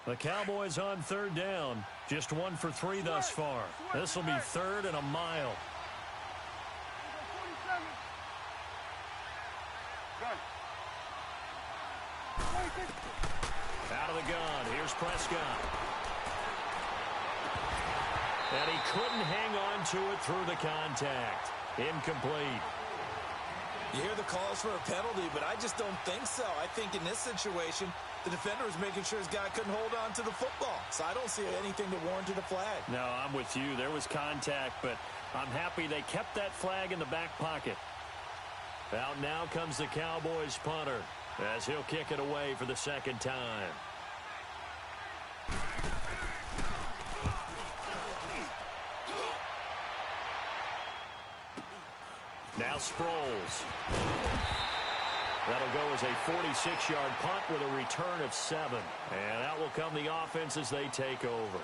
The Cowboys on third down. Just 1 for 3 thus far. This will be 3rd and a mile. Out of the gun. Here's Prescott. And he couldn't hang on to it through the contact. Incomplete. You hear the calls for a penalty, but I just don't think so. I think in this situation, the defender was making sure his guy couldn't hold on to the football. So I don't see anything to warrant a flag. No, I'm with you. There was contact, but I'm happy they kept that flag in the back pocket. Out now comes the Cowboys punter as he'll kick it away for the 2nd time. Now Sproles. That'll go as a 46-yard punt with a return of 7. And out will come the offense as they take over.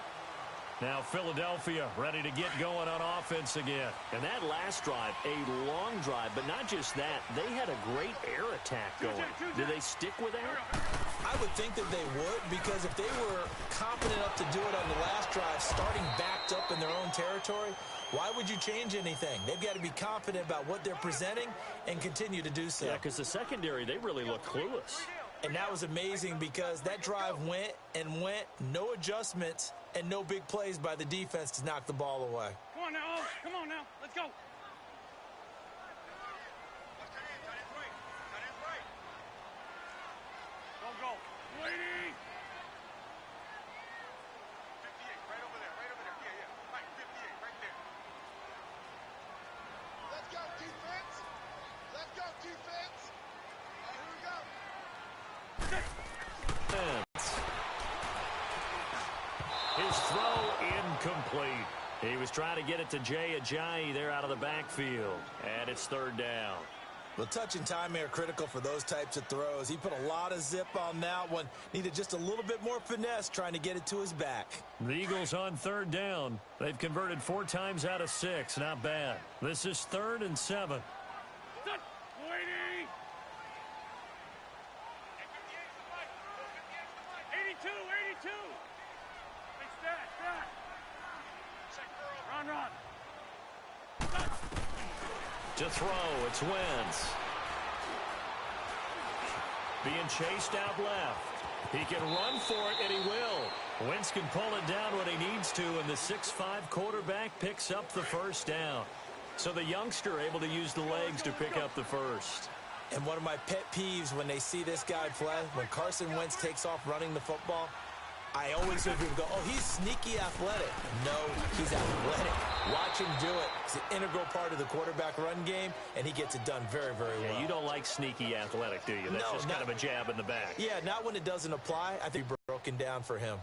Now Philadelphia ready to get going on offense again. And that last drive, a long drive, but not just that. They had a great air attack going. Do they stick with that? I would think that they would, because if they were confident enough to do it on the last drive, starting backed up in their own territory, why would you change anything? They've got to be confident about what they're presenting and continue to do so. Yeah, because the secondary, they really look clueless. And that was amazing because that drive went and went, no adjustments, and no big plays by the defense to knock the ball away. Come on now, come on now, let's go. Go. Lady! 58, right over there. Yeah. Right, 58, right there. Let's go, defense. Let's go, defense. All right, here we go. His throw incomplete. He was trying to get it to Jay Ajayi there out of the backfield. And it's 3rd down. Well, touch and time are critical for those types of throws. He put a lot of zip on that one. Needed just a little bit more finesse trying to get it to his back. The Eagles on 3rd down. They've converted 4 times out of 6. Not bad. This is 3rd and 7. Waiting. 82. Hey, stat. Run. To throw, it's Wentz. Being chased out left. He can run for it, and he will. Wentz can pull it down when he needs to, and the 6'5" quarterback picks up the 1st down. So the youngster able to use the legs to pick up the 1st. And one of my pet peeves when they see this guy play, when Carson Wentz takes off running the football, I always hear people go, oh, he's sneaky athletic. No, he's athletic. Watch him do it. It's an integral part of the quarterback run game, and he gets it done very, very well. Yeah, you don't like sneaky athletic, do you? That's just kind of a jab in the back. Yeah, not when it doesn't apply. I think broken down for him.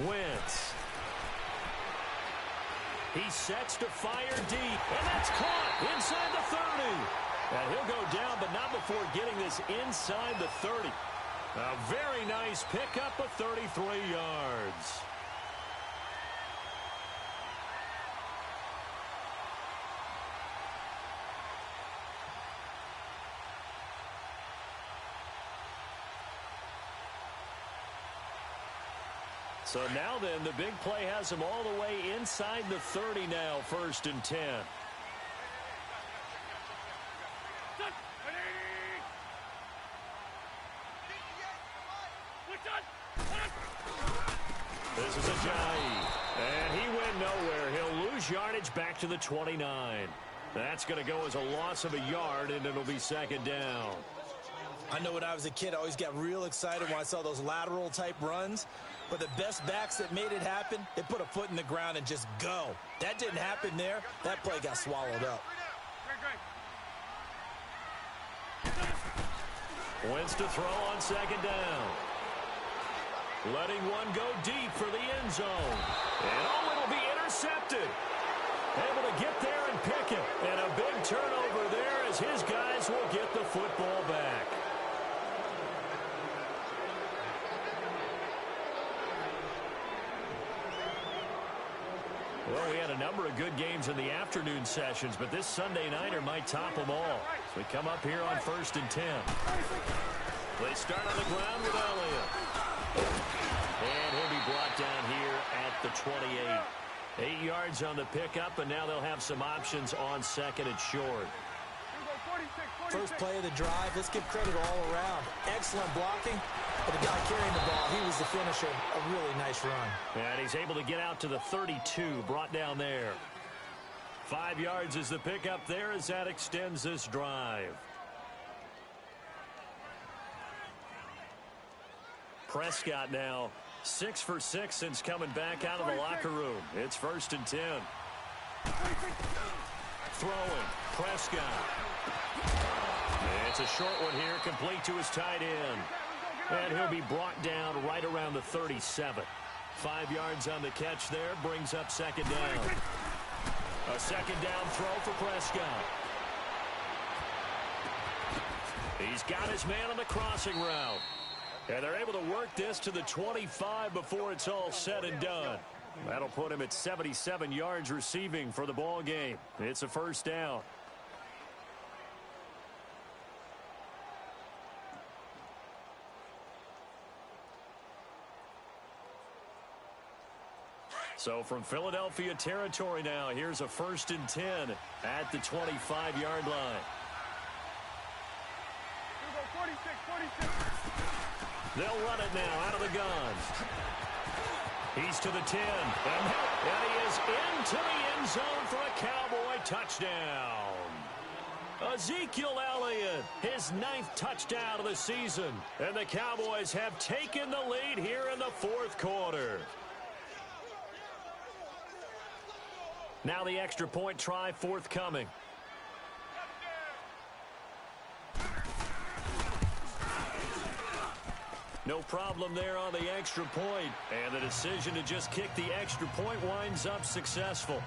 Wentz. He sets to fire deep, and that's caught inside the 30. And he'll go down, but not before getting this inside the 30. A very nice pickup of 33 yards. So now then, the big play has him all the way inside the 30 now, 1st and 10. This is Ajayi, and he went nowhere. He'll lose yardage back to the 29. That's going to go as a loss of a yard, and it'll be 2nd down. I know when I was a kid, I always got real excited when I saw those lateral-type runs. But the best backs that made it happen, they put a foot in the ground and just go. That didn't happen there. That play got swallowed up. Wentz to throw on 2nd down. Letting one go deep for the end zone. And it'll be intercepted. able to get there and pick it. And a big turnover there as his guys will get the football back. Well, we had a number of good games in the afternoon sessions, but this Sunday nighter might top them all. So we come up here on 1st and 10. They start on the ground with Elliott. And he'll be brought down here at the 28. 8 yards on the pickup, and now they'll have some options on 2nd and short. First play of the drive, let's give credit all around. Excellent blocking, but the guy carrying the ball, he was the finisher. A really nice run. And he's able to get out to the 32, brought down there. 5 yards is the pickup there as that extends this drive. Prescott now 6 for 6 since coming back out of the locker room. It's 1st and 10. Throwing, Prescott. It's a short one here, complete to his tight end. And he'll be brought down right around the 37. 5 yards on the catch there, brings up 2nd down. A 2nd down throw for Prescott. He's got his man on the crossing route. And they're able to work this to the 25 before it's all said and done. That'll put him at 77 yards receiving for the ball game. It's a 1st down. So from Philadelphia territory now, here's a 1st and 10 at the 25-yard line. They'll run it now out of the gun. He's to the 10. And he is into the end zone for a Cowboy touchdown. Ezekiel Elliott, his 9th touchdown of the season. And the Cowboys have taken the lead here in the 4th quarter. Now the extra point try forthcoming. No problem there on the extra point. And the decision to just kick the extra point winds up successful.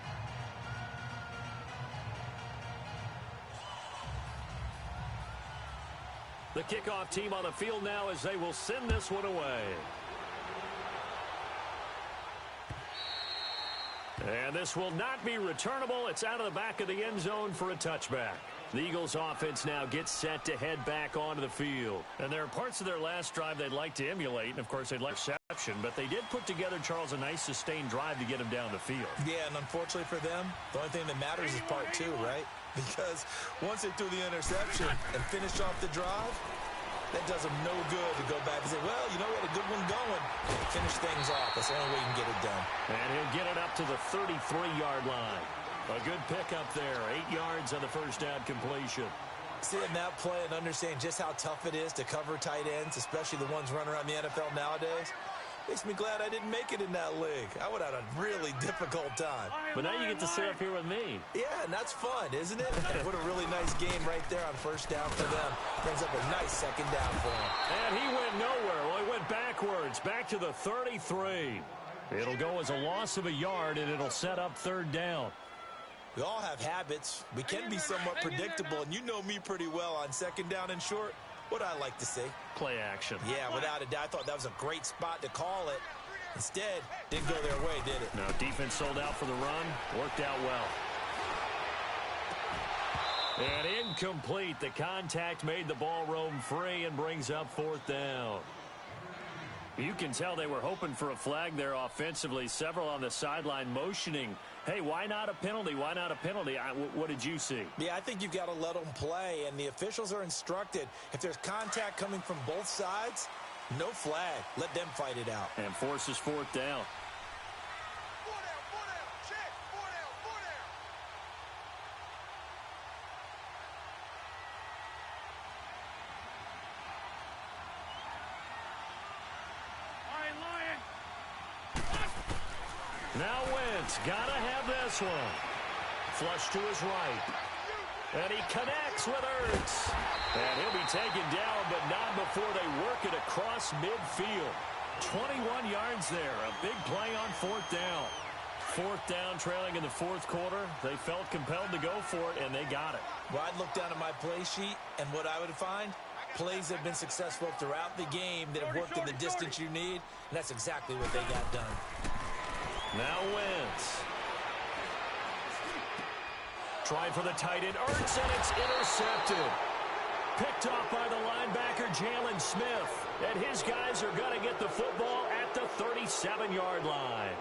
The kickoff team on the field now as they will send this one away. And this will not be returnable. It's out of the back of the end zone for a touchback. The Eagles offense now gets set to head back onto the field. And there are parts of their last drive they'd like to emulate. And, of course, they'd like reception. But they did put together, Charles, a nice sustained drive to get him down the field. Yeah, and unfortunately for them, the only thing that matters is part 2, right? Because once they threw the interception and finished off the drive, that does them no good to go back and say, well, you know, we had a good one going. Finish things off. That's the only way you can get it done. And he'll get it up to the 33-yard line. A good pickup there. 8 yards on the first down completion. Seeing that play and understanding just how tough it is to cover tight ends, especially the ones running around the NFL nowadays, makes me glad I didn't make it in that league. I would have had a really difficult time. But now you get to sit up here with me. Yeah, and that's fun, isn't it? What a really nice game right there on first down for them. Brings up a nice 2nd down for them. And he went nowhere. Well, he went backwards, back to the 33. It'll go as a loss of a yard, and it'll set up 3rd down. We all have habits. We can be somewhat predictable, and you know me pretty well on 2nd down and short. What I like to see. Play action. Yeah, without a doubt. I thought that was a great spot to call it. Instead, didn't go their way, did it? No, defense sold out for the run. Worked out well. And incomplete. The contact made the ball roam free and brings up 4th down. You can tell they were hoping for a flag there offensively. Several on the sideline motioning. Hey, why not a penalty? Why not a penalty? What did you see? Yeah, I think you've got to let them play, and the officials are instructed. If there's contact coming from both sides, no flag. Let them fight it out. And forces 4th down. 4 down, check, 4 down, 4 down. Lion. Now Wentz, gotta have this one. Flush to his right. And he connects with Ertz. And he'll be taken down, but not before they work it across midfield. 21 yards there. A big play on 4th down. 4th down, trailing in the 4th quarter. They felt compelled to go for it, and they got it. Well, I'd look down at my play sheet, and what I would find, plays that have been successful throughout the game that have worked in the distance you need, and that's exactly what they got done. Now Wentz. Trying for the tight end, Ertz, and it's intercepted. Picked off by the linebacker, Jalen Smith. And his guys are going to get the football at the 37-yard line.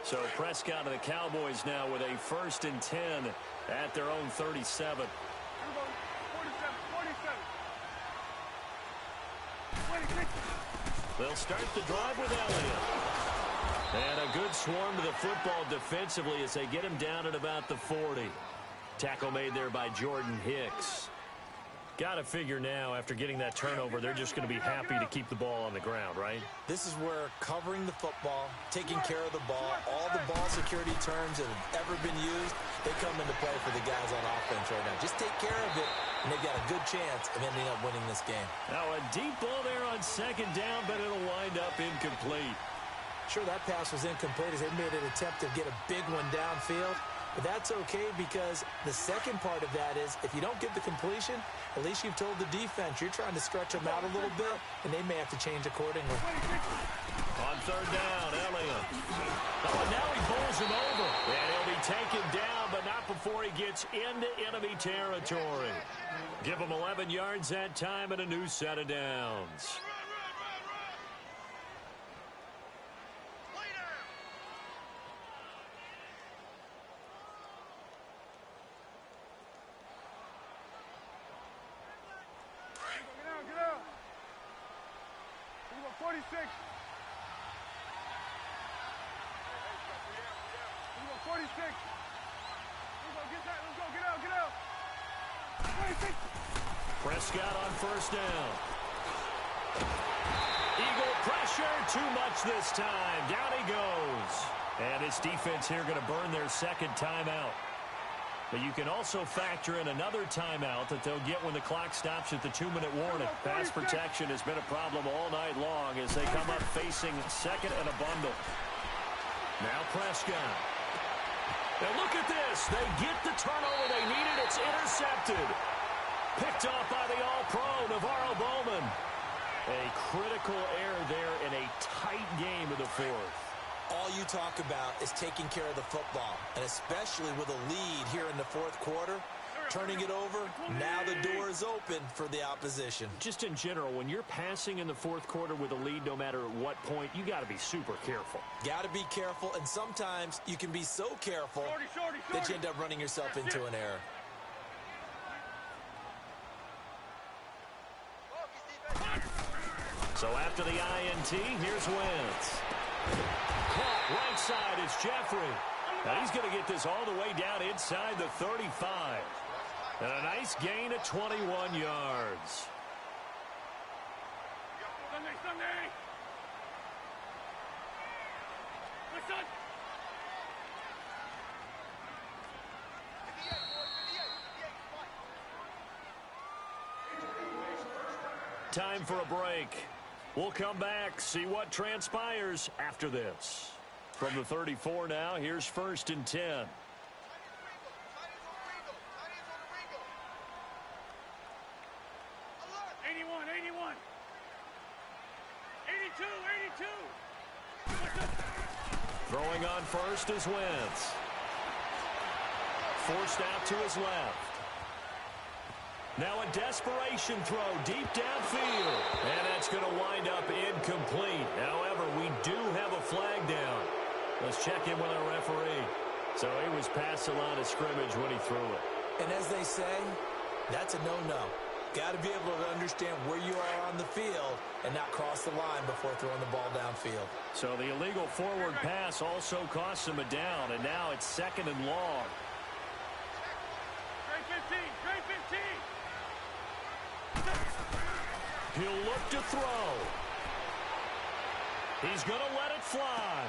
So Prescott and the Cowboys now with a 1st and 10 at their own 37. 47, 47. They'll start the drive with Elliott. And a good swarm to the football defensively as they get him down at about the 40. Tackle made there by Jordan Hicks. Got to figure now, after getting that turnover, they're just going to be happy to keep the ball on the ground, right? This is where covering the football, taking care of the ball, all the ball security terms that have ever been used, they come into play for the guys on offense right now. Just take care of it, and they've got a good chance of ending up winning this game. Now a deep ball there on 2nd down, but it'll wind up incomplete. Sure, that pass was incomplete as they made an attempt to get a big one downfield. But that's okay because the second part of that is if you don't get the completion, at least you've told the defense you're trying to stretch them out a little bit, and they may have to change accordingly. On 3rd down, Elliott. Oh, and now he bowls him over. And he'll be taken down, but not before he gets into enemy territory. Give him 11 yards that time and a new set of downs. Get out. 46. 46. Get out. 46. Prescott on 1st down. Eagle pressure, too much this time. Down he goes. And his defense here going to burn their 2nd timeout. But you can also factor in another timeout that they'll get when the clock stops at the 2-minute warning. Pass protection has been a problem all night long as they come up facing 2nd and a bundle. Now Prescott. And look at this. They get the turnover they needed. It's intercepted. Picked off by the All-Pro, Navarro Bowman. A critical error there in a tight game in the 4th. All you talk about is taking care of the football, and especially with a lead here in the 4th quarter, turning it over, now the door is open for the opposition. Just in general, when you're passing in the 4th quarter with a lead, no matter at what point, you got to be super careful. Got to be careful, and sometimes you can be so careful that you end up running yourself into an error. So after the INT, here's Wentz. Caught right side is Jeffrey. Now he's going to get this all the way down inside the 35. And a nice gain of 21 yards. Sunday. Listen. Time for a break. We'll come back, see what transpires after this. From the 34 now, here's 1st and 10. 81. 82. Throwing on 1st is Wentz. Forced out to his left. Now a desperation throw deep downfield. And that's going to wind up incomplete. However, we do have a flag down. Let's check in with our referee. So he was past the line of scrimmage when he threw it. And as they say, that's a no-no. Got to be able to understand where you are on the field and not cross the line before throwing the ball downfield. So the illegal forward pass also costs him a down, and now it's 2nd and long. Great 15. He'll look to throw. He's going to let it fly.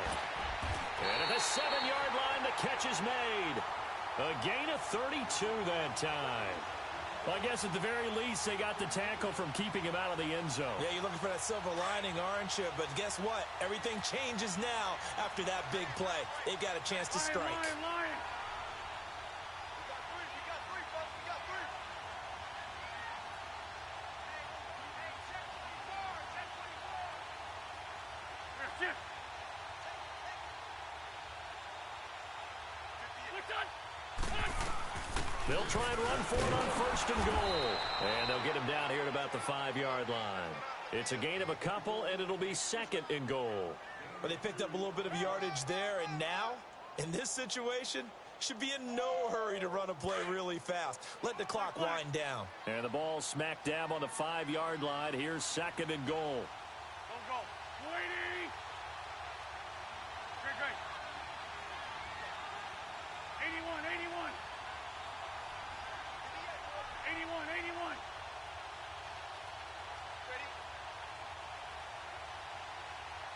And at the 7-yard line, the catch is made. A gain of 32 that time. Well, I guess at the very least, they got the tackle from keeping him out of the end zone. Yeah, you're looking for that silver lining, aren't you? But guess what? Everything changes now after that big play. They've got a chance to strike. Lion. We got three, folks. We got three. That's it. Look on. They'll try and run for it on first and goal. And they'll get him down here at about the 5-yard line. It's a gain of a couple, and it'll be second and goal. But they picked up a little bit of yardage there, and now, in this situation, should be in no hurry to run a play really fast. Let the clock wind down. And the ball smack dab on the 5-yard line. Here's second and goal. Don't go. 280. Great. 81. 81. Ready?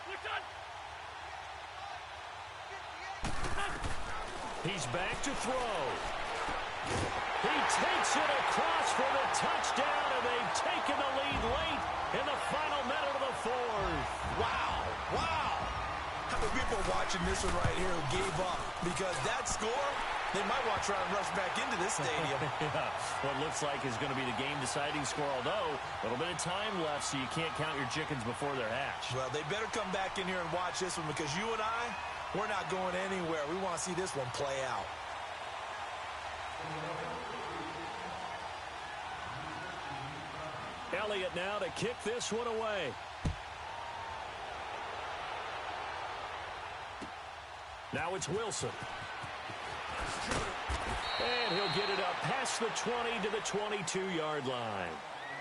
Look on. He's back to throw. He takes it across for the touchdown, and they've taken the lead late in the final minute of the fourth. Wow. How many people are watching this one right here who gave up? Because that score, they might want to try and rush back into this stadium. Yeah, what looks like is going to be the game-deciding score, although a little bit of time left, so you can't count your chickens before they're hatched. Well, they better come back in here and watch this one, because you and I, we're not going anywhere. We want to see this one play out. Elliott now to kick this one away. Now it's Wilson. And he'll get it up past the 20 to the 22-yard line.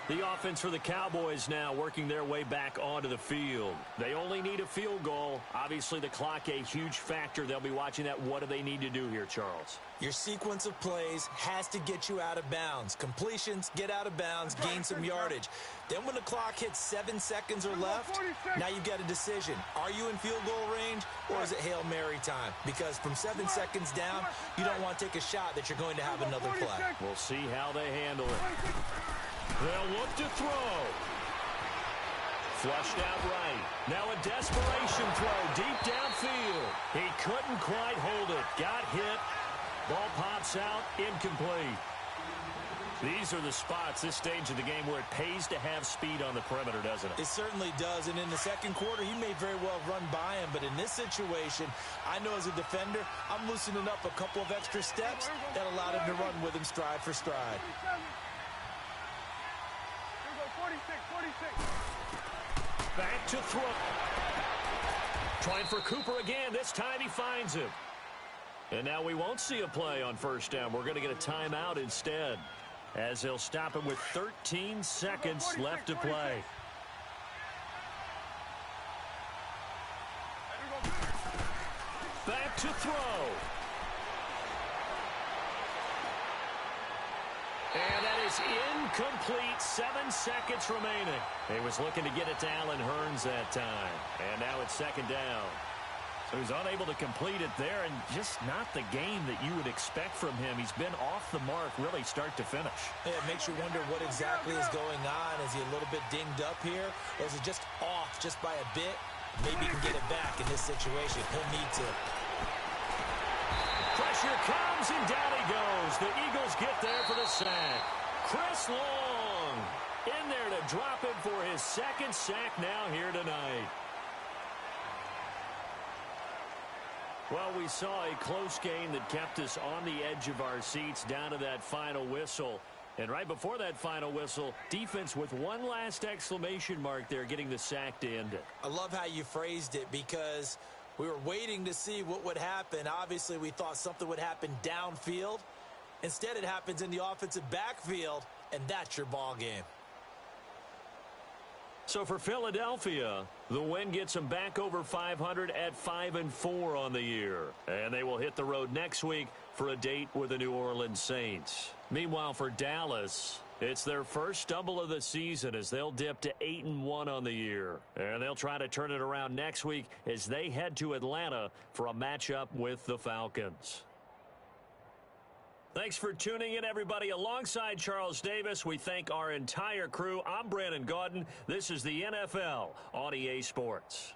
The offense for the Cowboys now working their way back onto the field. They only need a field goal. Obviously, the clock a huge factor. They'll be watching that. What do they need to do here, Charles? Your sequence of plays has to get you out of bounds. Completions, get out of bounds, gain some yardage. Then when the clock hits 7 seconds or left, now you've got a decision. Are you in field goal range, or is it Hail Mary time? Because from 7 seconds down, you don't want to take a shot that you're going to have another play. We'll see how they handle it. They'll look to throw. Flushed out right. Now a desperation throw deep downfield. He couldn't quite hold it. Got hit. Ball pops out. Incomplete. These are the spots, this stage of the game, where it pays to have speed on the perimeter, doesn't it? It certainly does. And in the second quarter, he may very well run by him. But in this situation, I know as a defender, I'm loosening up a couple of extra steps that allowed him to run with him stride for stride. 46. Back to throw. Trying for Cooper again. This time he finds him. And now we won't see a play on first down. We're going to get a timeout instead, as they'll stop him with 13 seconds left to play. Back to throw. And that is incomplete. 7 seconds remaining. He was looking to get it to Allen Hurns that time. And now it's second down. So he's unable to complete it there, and just not the game that you would expect from him. He's been off the mark really start to finish. Yeah, it makes you wonder what exactly is going on. Is he a little bit dinged up here, or is it just off just by a bit? Maybe he can get it back in this situation. He'll need to. Pressure comes, and down he goes. The Eagles get there for the sack. Chris Long in there to drop him for his second sack now here tonight. Well, we saw a close game that kept us on the edge of our seats down to that final whistle. And right before that final whistle, defense with one last exclamation mark there, getting the sack to end it. I love how you phrased it, because we were waiting to see what would happen. Obviously, we thought something would happen downfield. Instead, it happens in the offensive backfield, and that's your ball game. So for Philadelphia, the win gets them back over 500 at 5-4 on the year. And they will hit the road next week for a date with the New Orleans Saints. Meanwhile, for Dallas, it's their first stumble of the season as they'll dip to 8-1 on the year. And they'll try to turn it around next week as they head to Atlanta for a matchup with the Falcons. Thanks. Thanks for tuning in, everybody. Alongside Charles Davis, we thank our entire crew. I'm Brandon Gaudin. This is the NFL on EA Sports.